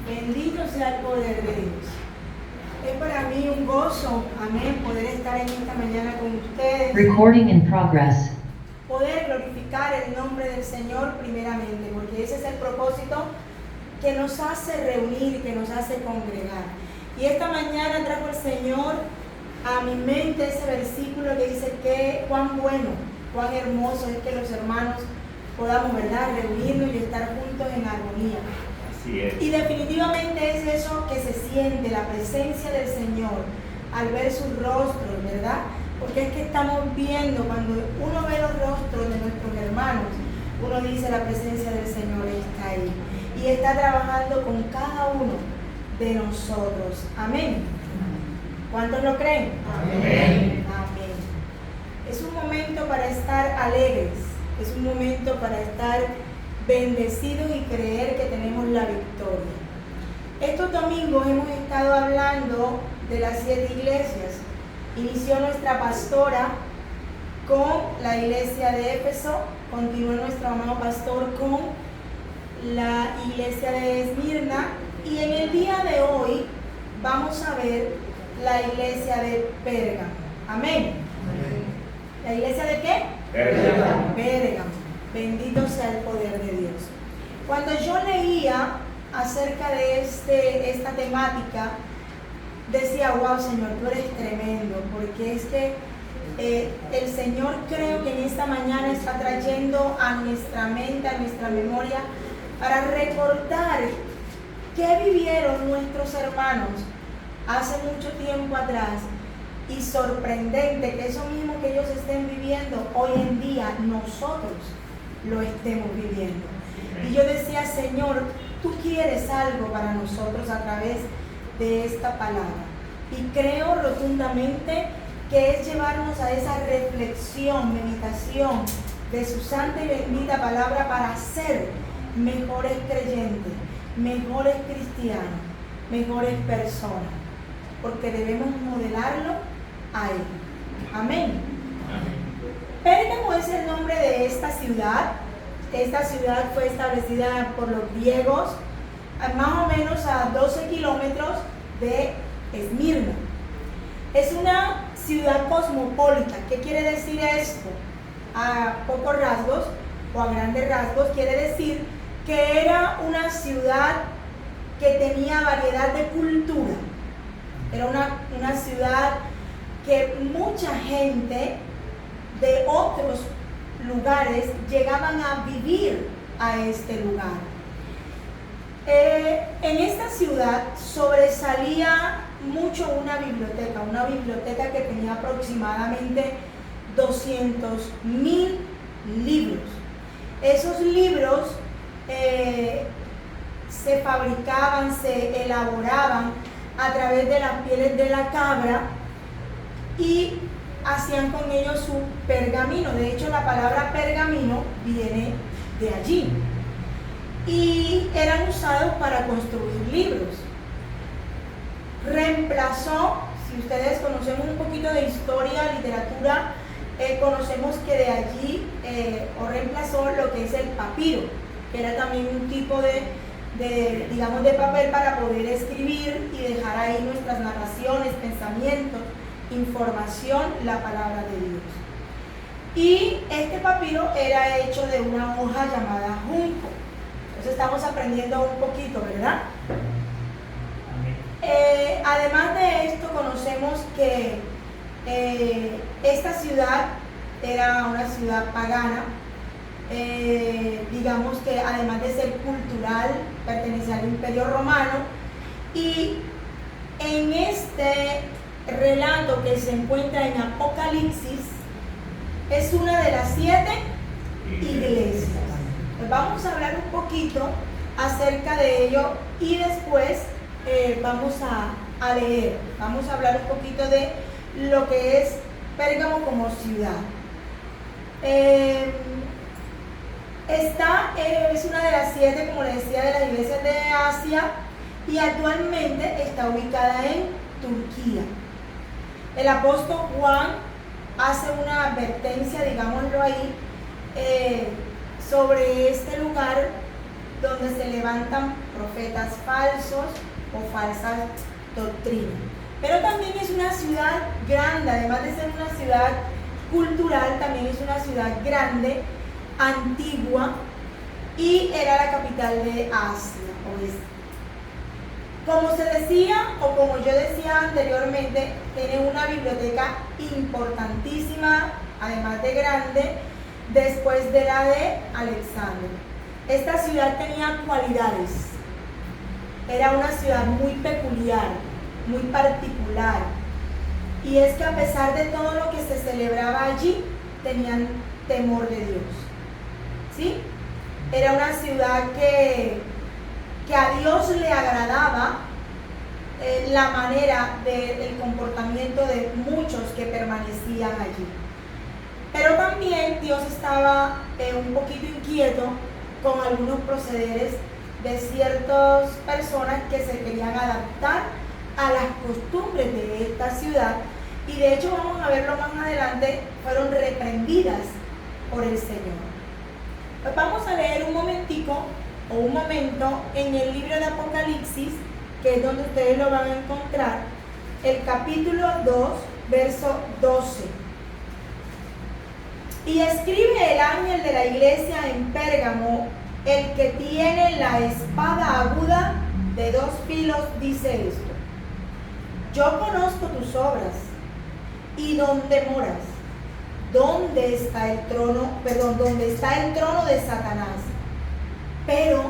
Bendito sea el poder de Dios. Es para mí un gozo, amén, poder estar en esta mañana con ustedes. Recording in progress. Poder glorificar el nombre del Señor primeramente, porque ese es el propósito que nos hace reunir, que nos hace congregar. Y esta mañana trajo el Señor a mi mente ese versículo que dice que cuán bueno, cuán hermoso es que los hermanos podamos, ¿verdad?, reunirnos y estar juntos en armonía. Así es. Y definitivamente es eso que se siente, la presencia del Señor, al ver sus rostros, ¿verdad? Porque es que estamos viendo, cuando uno ve los rostros de nuestros hermanos, uno dice la presencia del Señor está ahí. Y está trabajando con cada uno de nosotros. Amén. ¿Cuántos lo creen? Amén. Amén. Es un momento para estar alegres, es un momento para estar bendecidos y creer que tenemos la victoria. Estos domingos hemos estado hablando de las 7 iglesias. Inició nuestra pastora con la iglesia de Éfeso, continuó nuestro amado pastor con la iglesia de Esmirna, y en el día de hoy vamos a ver la iglesia de Pérgamo. Amén. ¿La iglesia de qué? Pérgamo. Pérgamo. Bendito sea el poder de Dios. Cuando yo leía acerca de esta temática, decía, wow, Señor, tú eres tremendo, porque es que el Señor, creo que en esta mañana está trayendo a nuestra mente, a nuestra memoria, para recordar qué vivieron nuestros hermanos hace mucho tiempo atrás, y sorprendente que eso mismo que ellos estén viviendo hoy en día, nosotros lo estemos viviendo. Y yo decía, Señor, tú quieres algo para nosotros a través de esta palabra. Y creo rotundamente que es llevarnos a esa reflexión, meditación de su santa y bendita palabra para ser mejores creyentes, mejores cristianos, mejores personas, porque debemos modelarlo a Él. Amén. Pérgamo es el nombre de esta ciudad. Esta ciudad fue establecida por los griegos más o menos a 12 kilómetros de Esmirna. Es una ciudad cosmopolita. ¿Qué quiere decir esto? A pocos rasgos o a grandes rasgos quiere decir que era una ciudad que tenía variedad de cultura. Era una ciudad que mucha gente de otros lugares llegaban a vivir a este lugar. En esta ciudad sobresalía mucho una biblioteca que tenía aproximadamente 200,000 libros. Esos libros se fabricaban, se elaboraban a través de las pieles de la cabra y hacían con ellos su pergamino. De hecho, la palabra pergamino viene de allí. Y eran usados para construir libros. Reemplazó, si ustedes conocemos un poquito de historia, literatura, conocemos que de allí reemplazó lo que es el papiro, que era también un tipo de papel para poder escribir y dejar ahí nuestras narraciones, pensamientos, información, la palabra de Dios. Y este papiro era hecho de una hoja llamada junco. Entonces estamos aprendiendo un poquito, ¿verdad? Además de esto, conocemos que esta ciudad era una ciudad pagana. Digamos que además de ser cultural, pertenecía al Imperio Romano. Y en este relato que se encuentra en Apocalipsis, es una de las 7 iglesias. Pues vamos a hablar un poquito acerca de ello y después vamos a leer, vamos a hablar un poquito de lo que es Pérgamo como ciudad. Es una de las 7, como les decía, de las iglesias de Asia, y actualmente está ubicada en Turquía. El apóstol Juan hace una advertencia, digámoslo ahí, sobre este lugar donde se levantan profetas falsos o falsas doctrinas. Pero también es una ciudad grande, además de ser una ciudad cultural, también es una ciudad grande, antigua, y era la capital de Asia Oeste. Como se decía, o como yo decía anteriormente, tiene una biblioteca importantísima, además de grande, después de la de Alexandria. Esta ciudad tenía cualidades. Era una ciudad muy peculiar, muy particular. Y es que a pesar de todo lo que se celebraba allí, tenían temor de Dios. ¿Sí? Era una ciudad que a Dios le agradaba la manera del comportamiento de muchos que permanecían allí. Pero también Dios estaba un poquito inquieto con algunos procederes de ciertas personas que se querían adaptar a las costumbres de esta ciudad, y de hecho vamos a verlo más adelante, fueron reprendidas por el Señor. Pues vamos a leer un momentico o un momento en el libro de Apocalipsis, que es donde ustedes lo van a encontrar, el capítulo 2, verso 12. Y escribe el ángel de la iglesia en Pérgamo, el que tiene la espada aguda de 2 filos, dice esto: yo conozco tus obras y dónde moras, dónde está el trono de Satanás, pero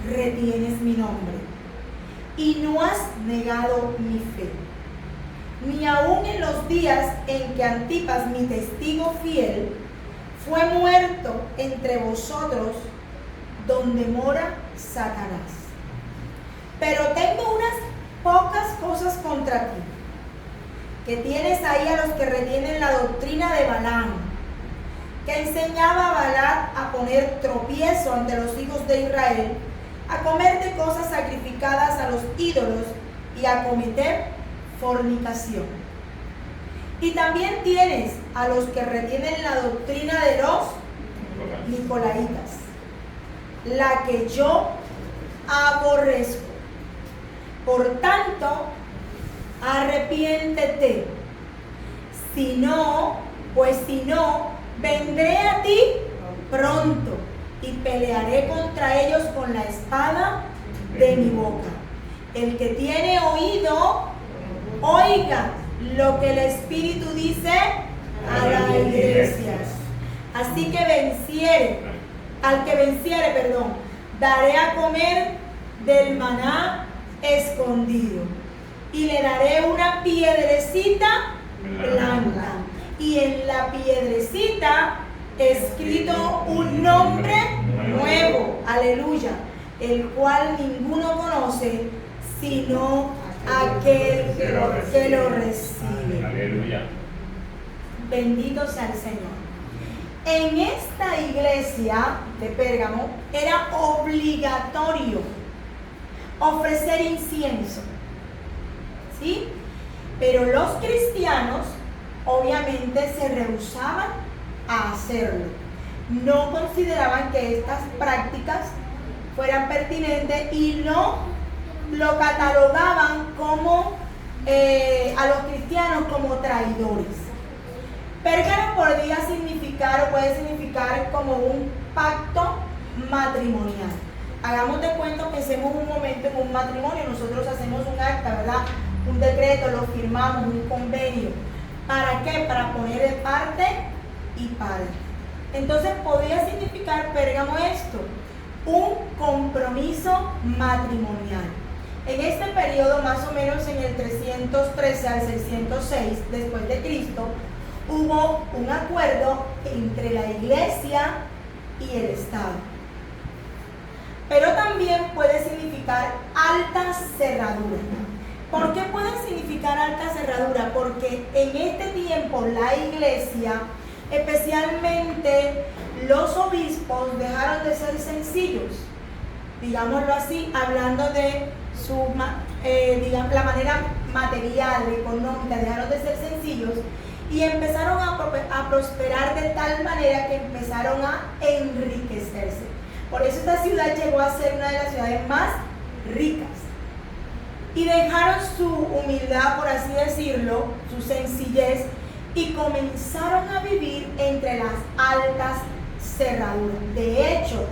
retienes mi nombre y no has negado mi fe, ni aun en los días en que Antipas, mi testigo fiel, fue muerto entre vosotros, donde mora Satanás. Pero tengo unas pocas cosas contra ti, que tienes ahí a los que retienen la doctrina de Balaam, que enseñaba a Balac a poner tropiezo ante los hijos de Israel, a comer de cosas sacrificadas a los ídolos y a cometer fornicación. Y también tienes a los que retienen la doctrina de los Nicolaitas, la que yo aborrezco. Por tanto, arrepiéntete. Si no, vendré a ti pronto y pelearé contra ellos con la espada de mi boca. El que tiene oído, oiga lo que el Espíritu dice a las iglesias. Así que al que venciere, daré a comer del maná escondido, y le daré una piedrecita blanca, y en la piedrecita escrito un nombre nuevo, aleluya, el cual ninguno conoce sino aquel que lo recibe. Aleluya. Bendito sea el Señor. En esta iglesia de Pérgamo era obligatorio ofrecer incienso, ¿sí? Pero los cristianos obviamente se rehusaban a hacerlo. No consideraban que estas prácticas fueran pertinentes y no lo catalogaban como a los cristianos como traidores. Pérgamo podría significar o puede significar como un pacto matrimonial. Hagamos de cuenta, pensemos un momento en un matrimonio. Nosotros hacemos un acta, ¿verdad? Un decreto, lo firmamos, un convenio. ¿Para qué? Para poner de parte y parte. Entonces podría significar Pérgamo esto: un compromiso matrimonial. En este periodo, más o menos en el 313 al 606 después de Cristo, hubo un acuerdo entre la iglesia y el Estado. Pero también puede significar alta cerradura. ¿Por qué puede significar alta cerradura? Porque en este tiempo la iglesia, especialmente los obispos, dejaron de ser sencillos, digámoslo así, hablando de la manera material, económica, dejaron de ser sencillos y empezaron a prosperar de tal manera que empezaron a enriquecerse. Por eso esta ciudad llegó a ser una de las ciudades más ricas. Y dejaron su humildad, por así decirlo, su sencillez, y comenzaron a vivir entre las altas cerraduras. De hecho,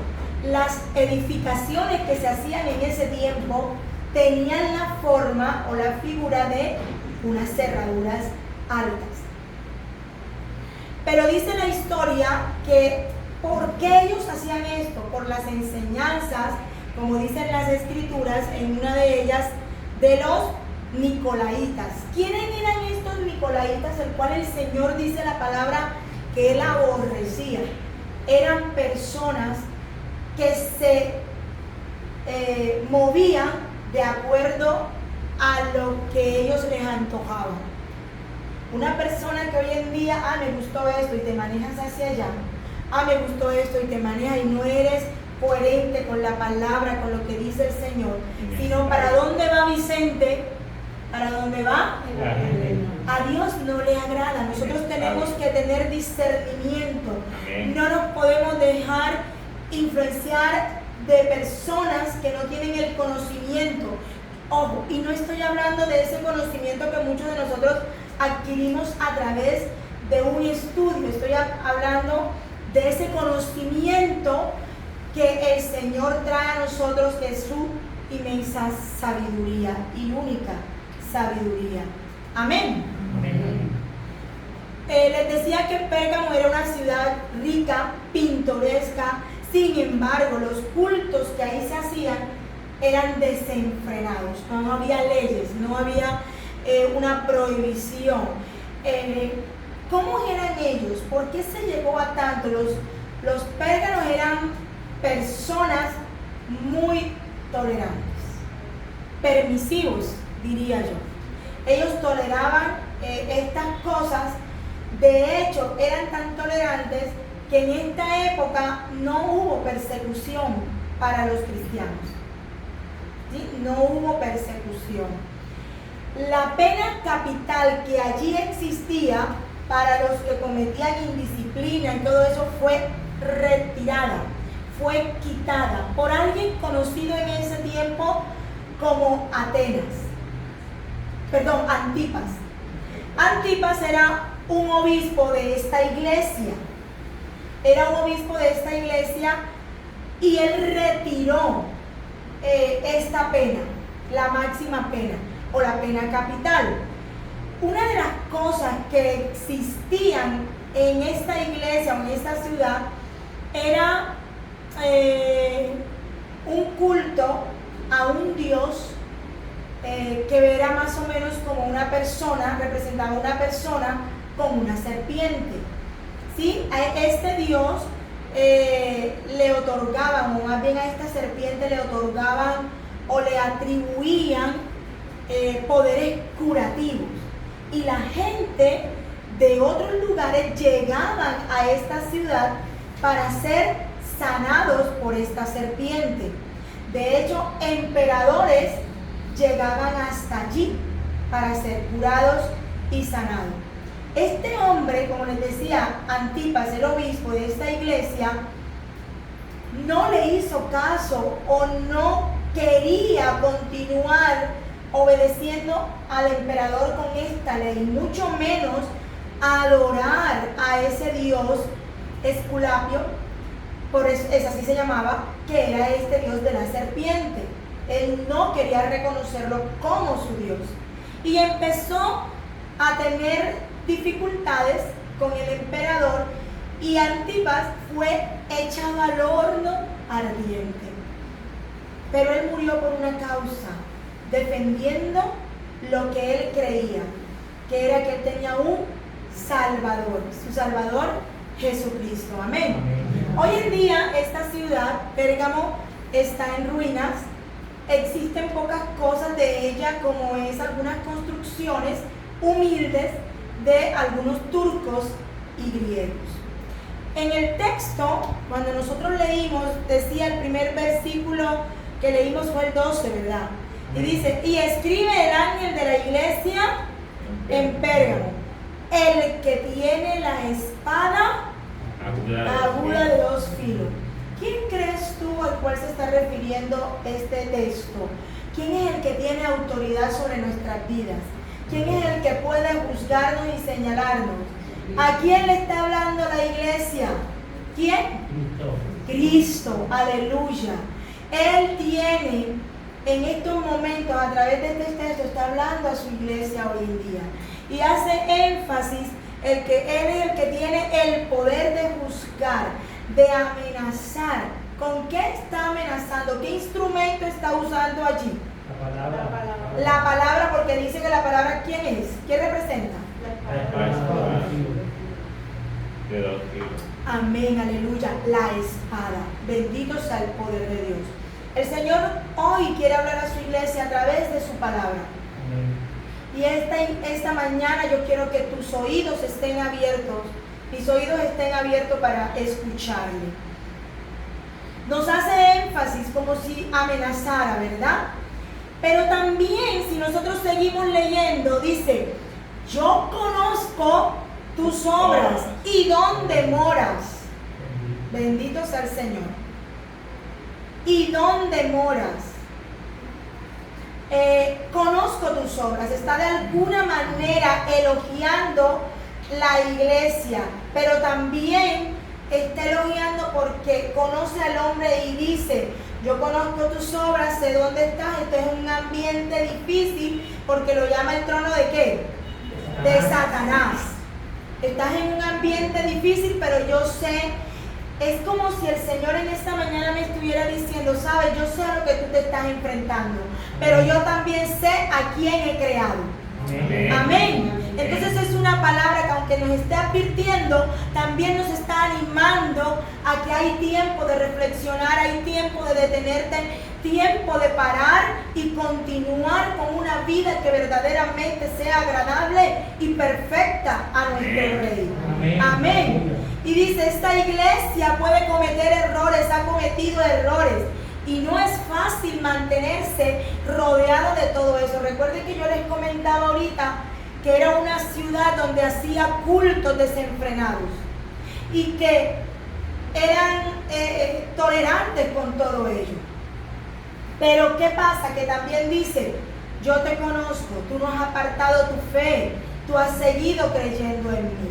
las edificaciones que se hacían en ese tiempo tenían la forma o la figura de unas cerraduras altas. Pero dice la historia que ¿por qué ellos hacían esto? Por las enseñanzas, como dicen las escrituras, en una de ellas, de los nicolaitas. ¿Quiénes eran estos nicolaitas, el cual el Señor dice la palabra que él aborrecía? Eran personas que se movían de acuerdo a lo que ellos les antojaban. Una persona que hoy en día, me gustó esto y te manejas hacia allá, me gustó esto y te manejas y no eres coherente con la palabra, con lo que dice el Señor, sino ¿para dónde va Vicente? ¿Para dónde va? A Dios no le agrada. Nosotros tenemos que tener discernimiento. No nos podemos dejar influenciar de personas que no tienen el conocimiento. Ojo, y no estoy hablando de ese conocimiento que muchos de nosotros adquirimos a través de un estudio. Estoy hablando de ese conocimiento que el Señor trae a nosotros, que es su inmensa sabiduría y única sabiduría. Amén. Amén. Les decía que Pérgamo era una ciudad rica, pintoresca. Sin embargo, los cultos que ahí se hacían eran desenfrenados. No había leyes, no había una prohibición. ¿Cómo eran ellos? ¿Por qué se llegó a tanto? Los pérganos eran personas muy tolerantes, permisivos, diría yo. Ellos toleraban estas cosas. De hecho, eran tan tolerantes que en esta época no hubo persecución para los cristianos. ¿Sí? No hubo persecución. La pena capital que allí existía para los que cometían indisciplina y todo eso fue retirada, fue quitada por alguien conocido en ese tiempo como Antipas. Antipas era un obispo de esta iglesia. Y él retiró esta pena, la máxima pena o la pena capital. Una de las cosas que existían en esta iglesia o en esta ciudad era un culto a un dios que era más o menos como una persona, representaba una persona con una serpiente. ¿Sí? A este dios le otorgaban, o más bien a esta serpiente le otorgaban o le atribuían poderes curativos. Y la gente de otros lugares llegaban a esta ciudad para ser sanados por esta serpiente. De hecho, emperadores llegaban hasta allí para ser curados y sanados. Este hombre, como les decía, Antipas, el obispo de esta iglesia, no le hizo caso o no quería continuar obedeciendo al emperador con esta ley, mucho menos adorar a ese dios Esculapio, por eso es así se llamaba, que era este dios de la serpiente. Él no quería reconocerlo como su dios y empezó a tener dificultades con el emperador, y Antipas fue echado al horno ardiente. Pero él murió por una causa, defendiendo lo que él creía, que era que él tenía un Salvador, su Salvador Jesucristo. Amén. Hoy en día esta ciudad, Pérgamo, está en ruinas. Existen pocas cosas de ella, como es algunas construcciones humildes de algunos turcos y griegos. En el texto, cuando nosotros leímos, decía el primer versículo que leímos fue el 12, ¿verdad? Y dice: y escribe el ángel de la iglesia en Pérgamo, el que tiene la espada aguda de dos filos. ¿Quién crees tú al cual se está refiriendo este texto? ¿Quién es el que tiene autoridad sobre nuestras vidas? ¿Quién es el que puede juzgarnos y señalarnos? ¿A quién le está hablando la iglesia? ¿Quién? Cristo, aleluya. Él tiene en estos momentos, a través de este texto, está hablando a su iglesia hoy en día. Y hace énfasis el que Él es el que tiene el poder de juzgar, de amenazar. ¿Con qué está amenazando? ¿Qué instrumento está usando allí? La palabra, porque dice que la palabra, ¿quién es? ¿Quién representa? De 2 kilos. Amén, aleluya, la espada. Bendito sea el poder de Dios. El Señor hoy quiere hablar a su iglesia a través de su palabra. Y esta mañana yo quiero que tus oídos estén abiertos, mis oídos estén abiertos para escucharle. Nos hace énfasis como si amenazara, ¿verdad? Pero también si nosotros seguimos leyendo, dice, yo conozco tus obras y dónde moras. Bendito sea el Señor. ¿Y dónde moras? Conozco tus obras. Está de alguna manera elogiando la iglesia, pero también está elogiando porque conoce al hombre y dice, yo conozco tus obras, sé dónde estás. Este es un ambiente difícil porque lo llama el trono de ¿qué? De Satanás. Estás en un ambiente difícil, pero yo sé. Es como si el Señor en esta mañana me estuviera diciendo, sabes, yo sé a lo que tú te estás enfrentando, pero yo también sé a quién he creado. Amén. Amén. Entonces es una palabra que aunque nos esté advirtiendo, también nos está animando a que hay tiempo de reflexionar, hay tiempo de detenerte, tiempo de parar y continuar con una vida que verdaderamente sea agradable y perfecta a nuestro Rey. Amén. Amén. Y dice, esta iglesia puede cometer errores, ha cometido errores. Y no es fácil mantenerse rodeado de todo eso. Recuerden que yo les comentaba ahorita que era una ciudad donde hacía cultos desenfrenados. Y que eran tolerantes con todo ello. Pero ¿qué pasa? Que también dice, yo te conozco, tú no has apartado tu fe, tú has seguido creyendo en mí.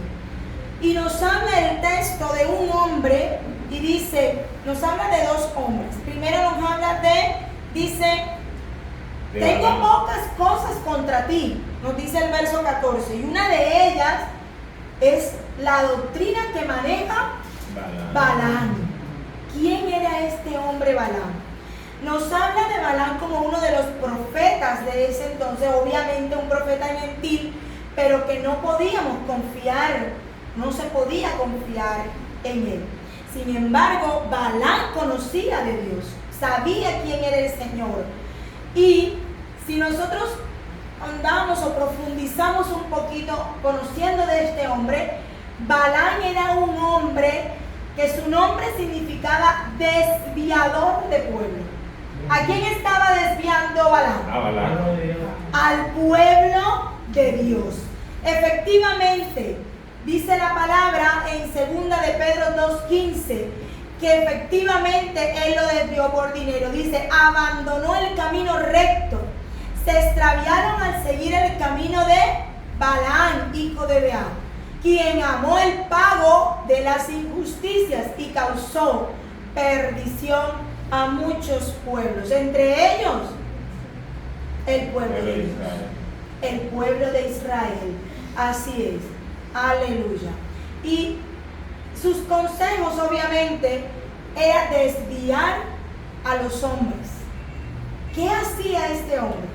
Y nos habla el texto de un hombre y dice, nos habla de dos hombres. Primero nos habla dice, tengo pocas cosas contra ti, nos dice el verso 14. Y una de ellas es la doctrina que maneja Balaam. ¿Quién era este hombre Balaam? Nos habla de Balaam como uno de los profetas de ese entonces, obviamente un profeta gentil, pero que no podíamos confiar. No se podía confiar en él. Sin embargo, Balaam conocía de Dios, sabía quién era el Señor. Y si nosotros andamos o profundizamos un poquito conociendo de este hombre, Balaam era un hombre que su nombre significaba desviador de pueblo. ¿A quién estaba desviando Balaam? A Balaam. Al pueblo de Dios. Efectivamente, dice la palabra en 2 de Pedro 2:15 que efectivamente él lo desvió por dinero. Dice, abandonó el camino recto, se extraviaron al seguir el camino de Balaam, hijo de Beor, quien amó el pago de las injusticias y causó perdición a muchos pueblos, entre ellos el pueblo de Dios, el pueblo de Israel. Así es. Aleluya. Y sus consejos obviamente era desviar a los hombres. ¿Qué hacía este hombre?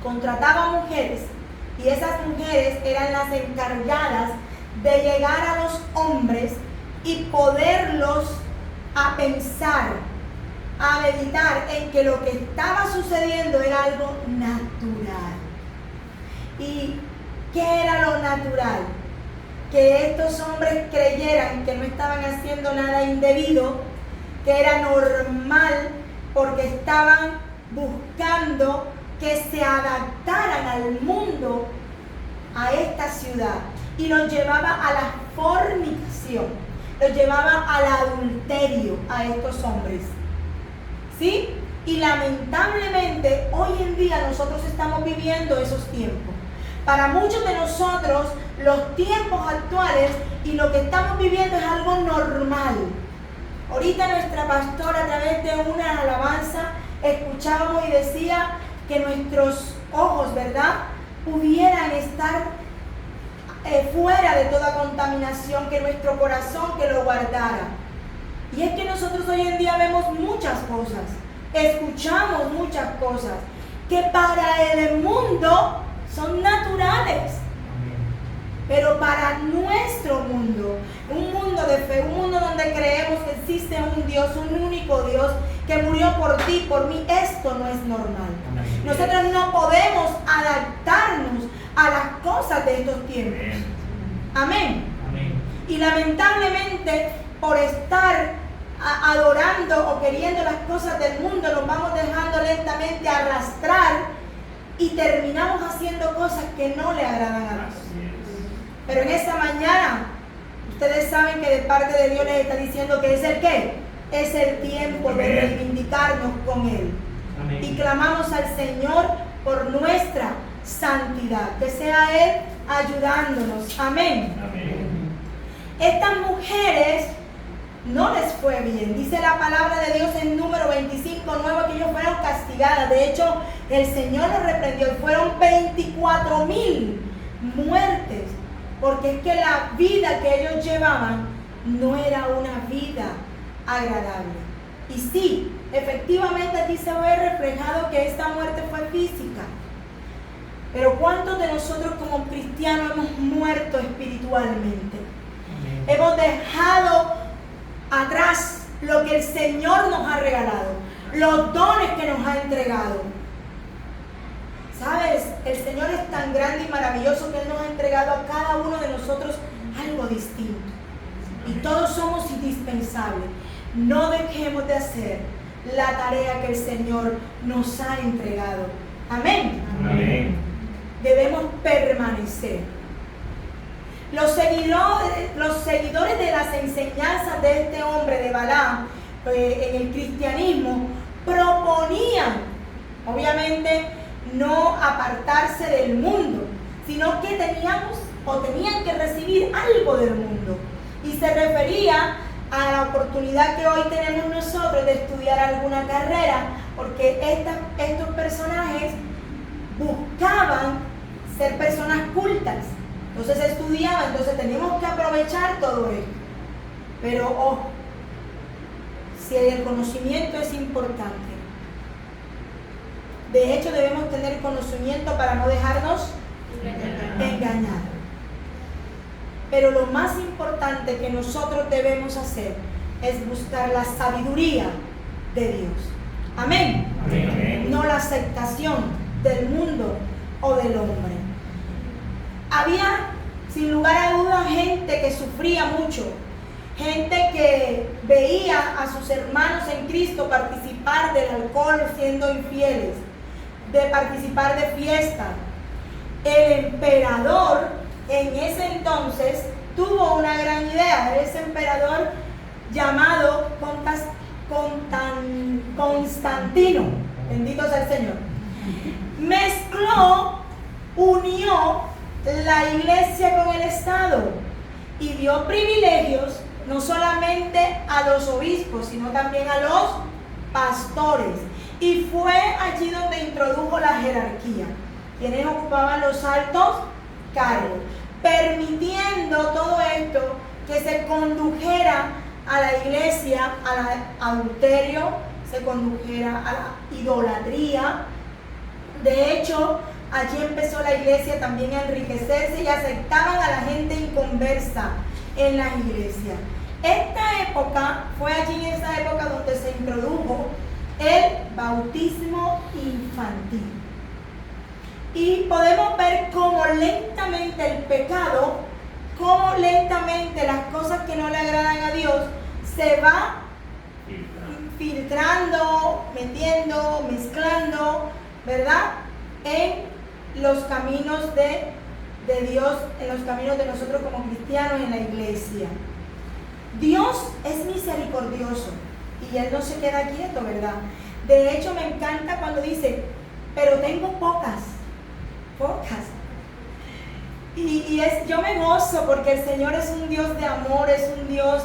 Contrataba mujeres y esas mujeres eran las encargadas de llegar a los hombres y poderlos a pensar, a meditar en que lo que estaba sucediendo era algo natural. ¿Y qué era lo natural? Que estos hombres creyeran que no estaban haciendo nada indebido, que era normal, porque estaban buscando que se adaptaran al mundo, a esta ciudad, y los llevaba a la fornicación. los llevaba al adulterio a estos hombres. ¿Sí? Y lamentablemente hoy en día nosotros estamos viviendo esos tiempos. Para muchos de nosotros los tiempos actuales y lo que estamos viviendo es algo normal. Ahorita nuestra pastora a través de una alabanza escuchábamos y decía que nuestros ojos, ¿verdad?, pudieran estar fuera de toda contaminación, que nuestro corazón que lo guardara. Y es que nosotros hoy en día vemos muchas cosas, escuchamos muchas cosas que para el mundo son naturales, pero para nuestro mundo, un mundo de fe, un mundo donde creemos que existe un Dios, un único Dios que murió por ti, por mí, esto no es normal. Nosotros no podemos adaptarnos a las cosas de estos tiempos. Amén. Y lamentablemente por estar adorando o queriendo las cosas del mundo, nos vamos dejando lentamente arrastrar y terminamos haciendo cosas que no le agradan a Dios. Pero en esta mañana, ustedes saben que de parte de Dios les está diciendo que es el ¿qué? Es el tiempo de reivindicarnos con Él. Amén. Y clamamos al Señor por nuestra santidad, que sea Él ayudándonos. Amén. Amén. Estas mujeres no les fue bien. Dice la palabra de Dios en número 25:9 que ellos fueron castigadas. De hecho, el Señor los reprendió y fueron 24,000 muertes. Porque es que la vida que ellos llevaban no era una vida agradable. Y sí, efectivamente aquí se ve reflejado que esta muerte fue física. Pero ¿cuántos de nosotros como cristianos hemos muerto espiritualmente? Amén. Hemos dejado atrás lo que el Señor nos ha regalado, los dones que nos ha entregado. ¿Sabes? El Señor es tan grande y maravilloso que Él nos ha entregado a cada uno de nosotros algo distinto. Y todos somos indispensables. No dejemos de hacer la tarea que el Señor nos ha entregado. Amén. Amén. Debemos permanecer. Los seguidores de las enseñanzas de este hombre de Balaam en el cristianismo proponían, obviamente, no apartarse del mundo, sino que tenían que recibir algo del mundo. Y se refería a la oportunidad que hoy tenemos nosotros de estudiar alguna carrera, porque estos personajes buscaban ser personas cultas. Entonces estudiaban, entonces teníamos que aprovechar todo esto. Pero ojo, si el conocimiento es importante, de hecho debemos tener conocimiento para no dejarnos engañar. Pero lo más importante que nosotros debemos hacer es buscar la sabiduría de Dios. Amén. Amén. No la aceptación del mundo o del hombre. Había, sin lugar a dudas, gente que sufría mucho, gente que veía a sus hermanos en Cristo participar del alcohol siendo infieles, de participar de fiestas. El emperador en ese entonces tuvo una gran idea. Ese emperador llamado Constantino, bendito sea el Señor, unió la iglesia con el Estado y dio privilegios no solamente a los obispos, sino también a los pastores. Y fue allí donde introdujo la jerarquía, quienes ocupaban los altos cargos, permitiendo todo esto que se condujera a la iglesia, al adulterio, se condujera a la idolatría. De hecho, allí empezó la iglesia también a enriquecerse y aceptaban a la gente inconversa en las iglesias. Esta época, fue allí en esa época donde se introdujo el bautismo infantil. Y podemos ver cómo lentamente el pecado, cómo lentamente las cosas que no le agradan a Dios se va filtrando, metiendo, mezclando, ¿verdad? En los caminos de Dios, en los caminos de nosotros como cristianos en la iglesia. Dios es misericordioso y Él no se queda quieto, ¿verdad? De hecho, me encanta cuando dice, pero tengo pocas. Yo me gozo porque el Señor es un Dios de amor, es un Dios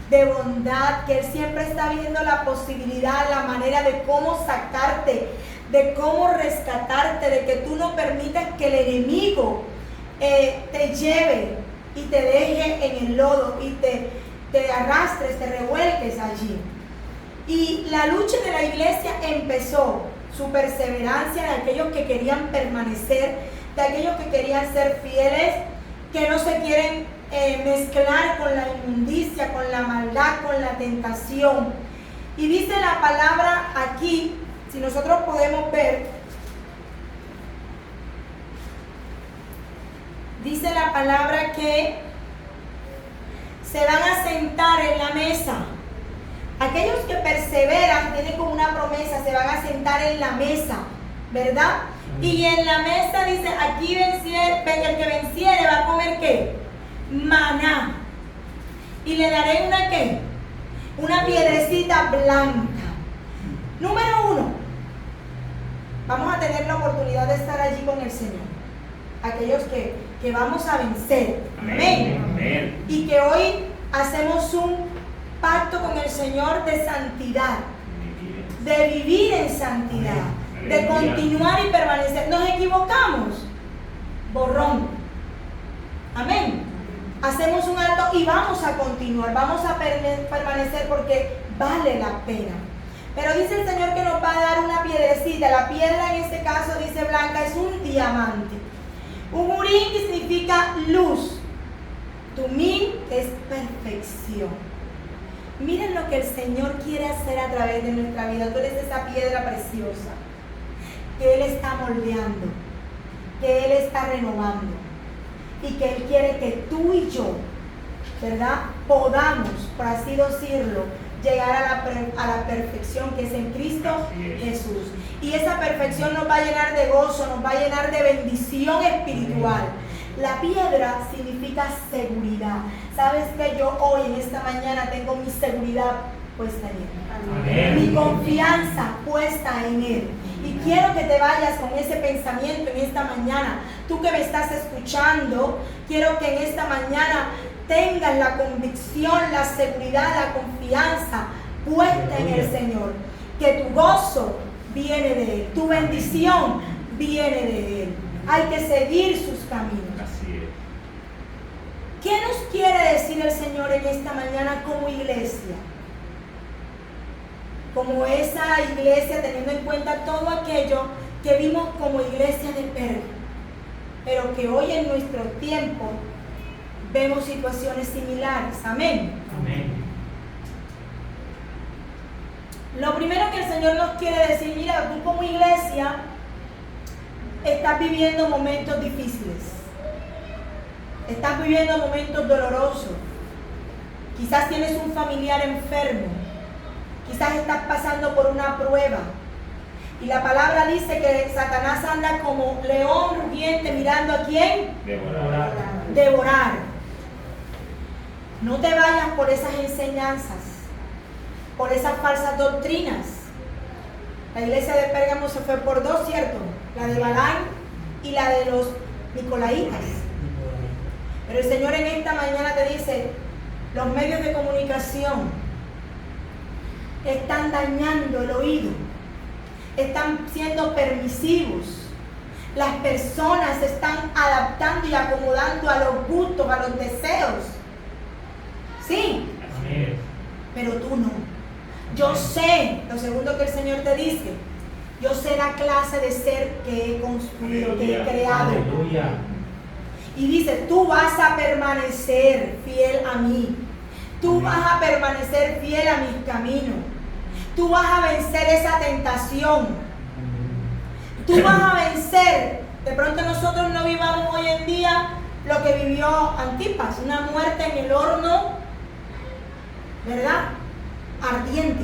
de bondad, que Él siempre está viendo la posibilidad, la manera de cómo sacarte, de cómo rescatarte, de que tú no permitas que el enemigo te lleve y te deje en el lodo y te arrastres, te revuelques allí. Y la lucha de la iglesia empezó, su perseverancia de aquellos que querían permanecer, de aquellos que querían ser fieles, que no se quieren mezclar con la inmundicia, con la maldad, con la tentación. Y dice la palabra aquí, si nosotros podemos ver, dice la palabra que se van a sentar en la mesa. Aquellos que perseveran tienen como una promesa, se van a sentar en la mesa, ¿verdad? Y en la mesa dice, aquí el que venciere va a comer ¿qué? Maná. Y le daré una ¿qué? Una piedrecita blanca. Número 1, vamos a tener la oportunidad de estar allí con el Señor. Aquellos que vamos a vencer. Amén. Amén. Y que hoy hacemos un pacto con el Señor de santidad, de vivir en santidad, de continuar y permanecer. Nos equivocamos, borrón. Amén. Hacemos un alto y vamos a continuar, vamos a permanecer porque vale la pena. Pero dice el Señor que nos va a dar una piedrecita. La piedra en este caso dice blanca, es un diamante. Un urín que significa luz. Tumín es perfección. Miren lo que el Señor quiere hacer a través de nuestra vida. Tú eres esa piedra preciosa que Él está moldeando, que Él está renovando y que Él quiere que tú y yo, ¿verdad?, podamos, por así decirlo, llegar a la perfección que es en Cristo Jesús. Y esa perfección nos va a llenar de gozo, nos va a llenar de bendición espiritual. La piedra significa seguridad. ¿Sabes que yo hoy en esta mañana tengo mi seguridad puesta en Él? Amén. Mi confianza puesta en Él. Y quiero que te vayas con ese pensamiento en esta mañana. Tú que me estás escuchando, quiero que en esta mañana tengas la convicción, la seguridad, la confianza puesta en el Señor. Que tu gozo viene de Él, tu bendición viene de Él. Hay que seguir sus caminos. Así es. ¿Qué nos quiere decir el Señor en esta mañana como iglesia? Como esa iglesia, teniendo en cuenta todo aquello que vimos como iglesia de Pérgamo, pero que hoy en nuestro tiempo vemos situaciones similares. Amén. Amén. Lo primero que el Señor nos quiere decir, mira, tú como iglesia estás viviendo momentos difíciles, estás viviendo momentos dolorosos, quizás tienes un familiar enfermo, quizás estás pasando por una prueba. Y la palabra dice que Satanás anda como león rugiente mirando a quién devorar. No te vayas por esas enseñanzas, por esas falsas doctrinas. La iglesia de Pérgamo se fue por dos, ¿cierto? La de Balaam y la de los Nicolaitas. Pero el Señor en esta mañana te dice, los medios de comunicación están dañando el oído, están siendo permisivos. Las personas se están adaptando y acomodando a los gustos, a los deseos. Sí, pero tú no. Yo sé, lo segundo que el Señor te dice, yo sé la clase de ser que he construido, que he creado. Aleluya. Y dice, tú vas a permanecer fiel a mí. Tú vas a permanecer fiel a mis caminos. Tú vas a vencer esa tentación. Tú vas a vencer. De pronto nosotros no vivamos hoy en día lo que vivió Antipas, una muerte en el horno, ¿verdad?, ardiente.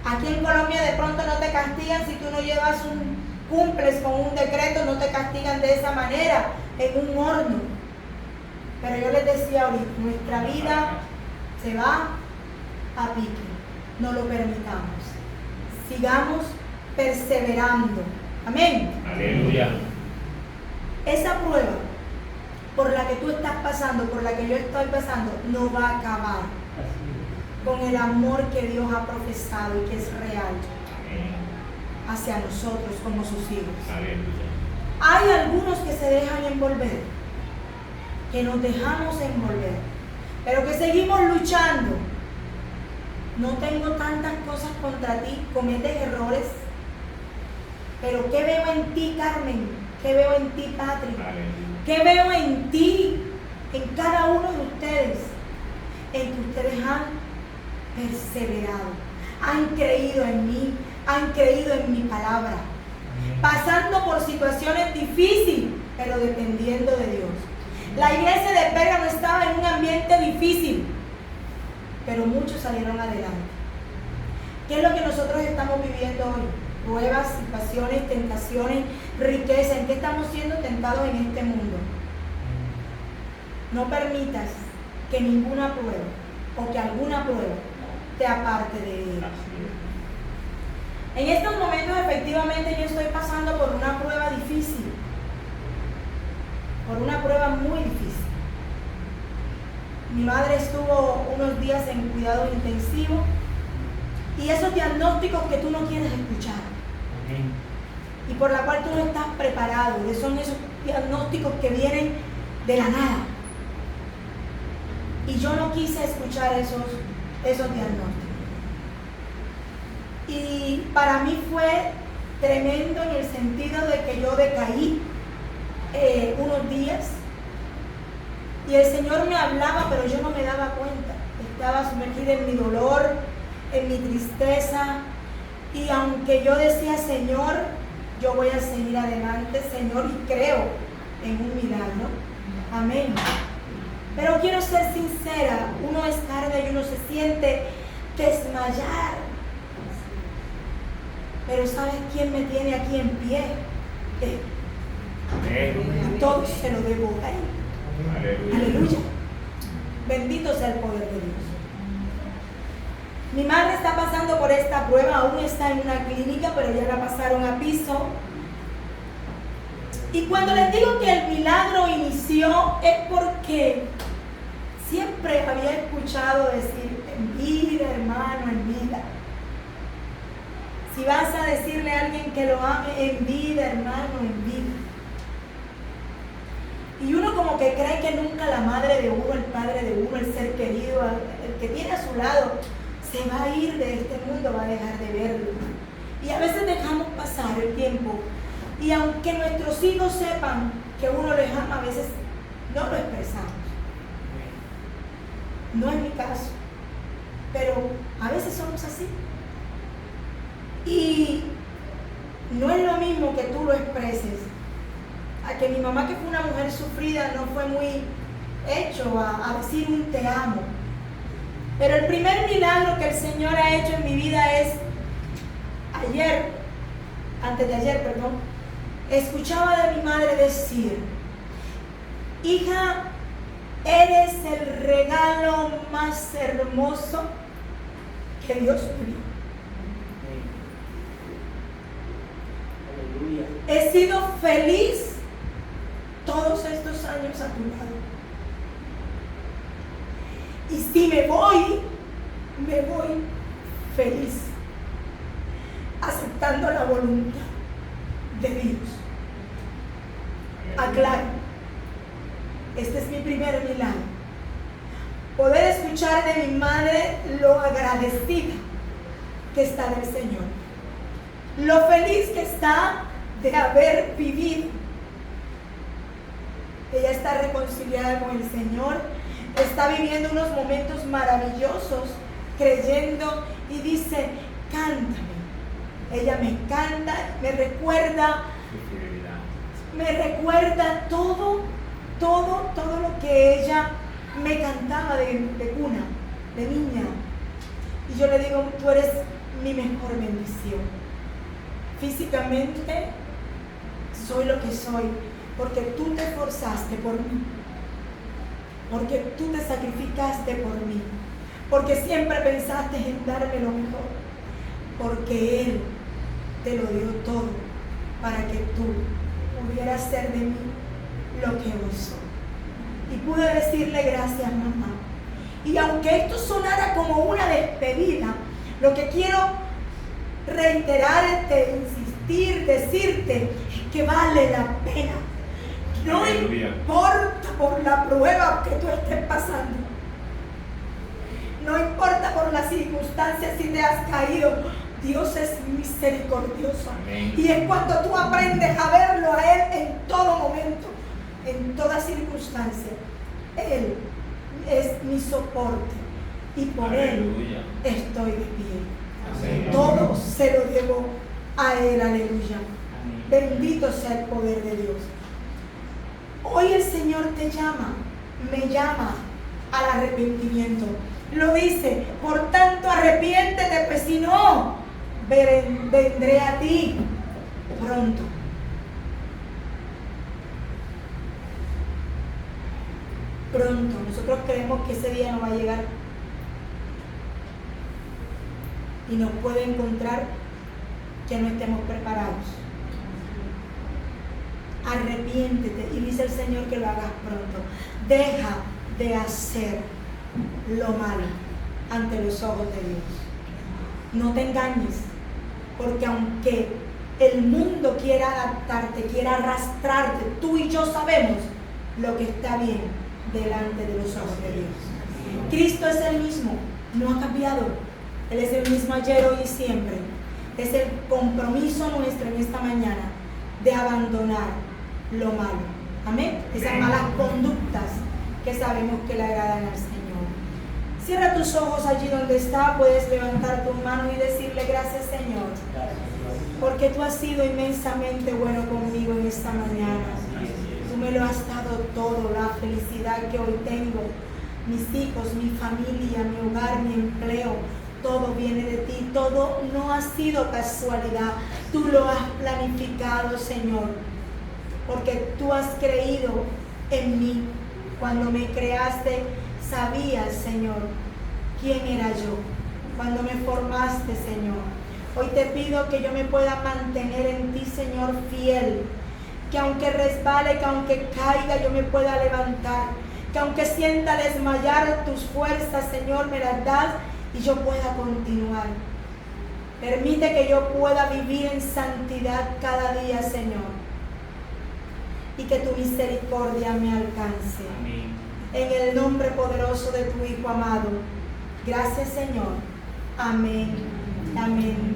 Aquí en Colombia de pronto no te castigan si tú no cumples con un decreto, no te castigan de esa manera, en un horno. Pero yo les decía ahorita, nuestra vida se va a pique. No lo permitamos. Sigamos perseverando. Amén. Aleluya. Esa prueba por la que tú estás pasando, por la que yo estoy pasando, no va a acabar con el amor que Dios ha profesado y que es real hacia nosotros como sus hijos. Aleluya. Hay algunos que se dejan envolver, que nos dejamos envolver, pero que seguimos luchando. No tengo tantas cosas contra ti, cometes errores, pero ¿qué veo en ti, Carmen? ¿Qué veo en ti, Patrick? Aleluya. ¿Qué veo en ti, en cada uno de ustedes? En que ustedes han perseverado, han creído en mí, han creído en mi palabra, pasando por situaciones difíciles, pero dependiendo de Dios. La iglesia de Pérgamo estaba en un ambiente difícil, pero muchos salieron adelante. ¿Qué es lo que nosotros estamos viviendo hoy? Pruebas, situaciones, tentaciones, riqueza. ¿En qué estamos siendo tentados en este mundo? No permitas que ninguna prueba o que alguna prueba te aparte de Él. En estos momentos efectivamente yo estoy pasando por una prueba difícil, por una prueba muy difícil. Mi madre estuvo unos días en cuidado intensivo y esos diagnósticos que tú no quieres escuchar y por la cual tú no estás preparado, son esos diagnósticos que vienen de la nada. Y yo no quise escuchar esos diagnósticos. Y para mí fue tremendo en el sentido de que yo decaí unos días y el Señor me hablaba, pero yo no me daba cuenta. Estaba sumergida en mi dolor, en mi tristeza, y aunque yo decía, Señor, yo voy a seguir adelante, Señor, y creo en un milagro. Amén. Pero quiero ser sincera, uno es carne y uno se siente desmayar. Pero ¿sabes quién me tiene aquí en pie? A todos se lo debo a Él. Aleluya. Aleluya. Bendito sea el poder de Dios. Mi madre está pasando por esta prueba, aún está en una clínica, pero ya la pasaron a piso. Y cuando les digo que el milagro inició es porque siempre había escuchado decir, en vida, hermano, en vida. Si vas a decirle a alguien que lo ame, en vida, hermano, en vida. Y uno como que cree que nunca la madre de uno, el padre de uno, el ser querido, el que tiene a su lado, se va a ir de este mundo, va a dejar de verlo. Y a veces dejamos pasar el tiempo. Y aunque nuestros hijos sepan que uno les ama, a veces no lo expresamos. No es mi caso, pero a veces somos así. Y no es lo mismo que tú lo expreses. A que mi mamá, que fue una mujer sufrida, no fue muy hecho a decir un te amo. Pero el primer milagro que el Señor ha hecho en mi vida es antes de ayer, escuchaba de mi madre decir, hija, eres el regalo más hermoso que Dios me dio. He sido feliz todos estos años a tu lado. Y si me voy feliz, aceptando la voluntad de Dios. Aclaro, este es mi primer milagro. Poder escuchar de mi madre lo agradecida que está del Señor. Lo feliz que está de haber vivido. Ella está reconciliada con el Señor, está viviendo unos momentos maravillosos, creyendo, y dice, cántame. Ella me canta, me recuerda todo lo que ella me cantaba de cuna, de niña. Y yo le digo, tú eres mi mejor bendición. Físicamente soy lo que soy, porque tú te esforzaste por mí, porque tú te sacrificaste por mí, porque siempre pensaste en darme lo mejor, porque Él te lo dio todo para que tú pudieras ser de mí lo que hoy soy. Y pude decirle gracias, mamá. Y aunque esto sonara como una despedida, lo que quiero reiterarte, insistir, decirte es que vale la pena. No Aleluya. importa por la prueba que tú estés pasando. No importa por las circunstancias si te has caído. Dios es misericordioso. Amén. Y es cuando tú aprendes a verlo a Él en todo momento, en toda circunstancia. Él es mi soporte y por Aleluya. Él estoy de pie. Amén. Todo se lo debo a Él, aleluya. Amén. Bendito sea el poder de Dios. Hoy el Señor te llama, me llama al arrepentimiento. Lo dice, por tanto arrepiéntete, pues si no, vendré a ti pronto. Pronto. Nosotros creemos que ese día no va a llegar y nos puede encontrar que no estemos preparados. Arrepiéntete y dice el Señor que lo hagas pronto. Deja de hacer lo malo ante los ojos de Dios. No te engañes, porque aunque el mundo quiera adaptarte, quiera arrastrarte, tú y yo sabemos lo que está bien delante de los ojos de Dios. Cristo es el mismo, no ha cambiado. Él es el mismo ayer, hoy y siempre. Es el compromiso nuestro en esta mañana de abandonar lo malo. Amén. Esas malas conductas que sabemos que le agradan al Señor. Cierra tus ojos allí donde está. Puedes levantar tu mano y decirle gracias, Señor, porque tú has sido inmensamente bueno conmigo en esta mañana. Tú me lo has dado todo, la felicidad que hoy tengo, mis hijos, mi familia, mi hogar, mi empleo. Todo viene de ti, todo no ha sido casualidad. Tú lo has planificado, Señor, porque tú has creído en mí. Cuando me creaste, sabías, Señor, quién era yo. Cuando me formaste, Señor, hoy te pido que yo me pueda mantener en ti, Señor, fiel. Que aunque resbale, que aunque caiga, yo me pueda levantar. Que aunque sienta desmayar, tus fuerzas, Señor, me las das y yo pueda continuar. Permite que yo pueda vivir en santidad cada día, Señor, y que tu misericordia me alcance. Amén. En el nombre poderoso de tu Hijo amado. Gracias, Señor. Amén. Amén.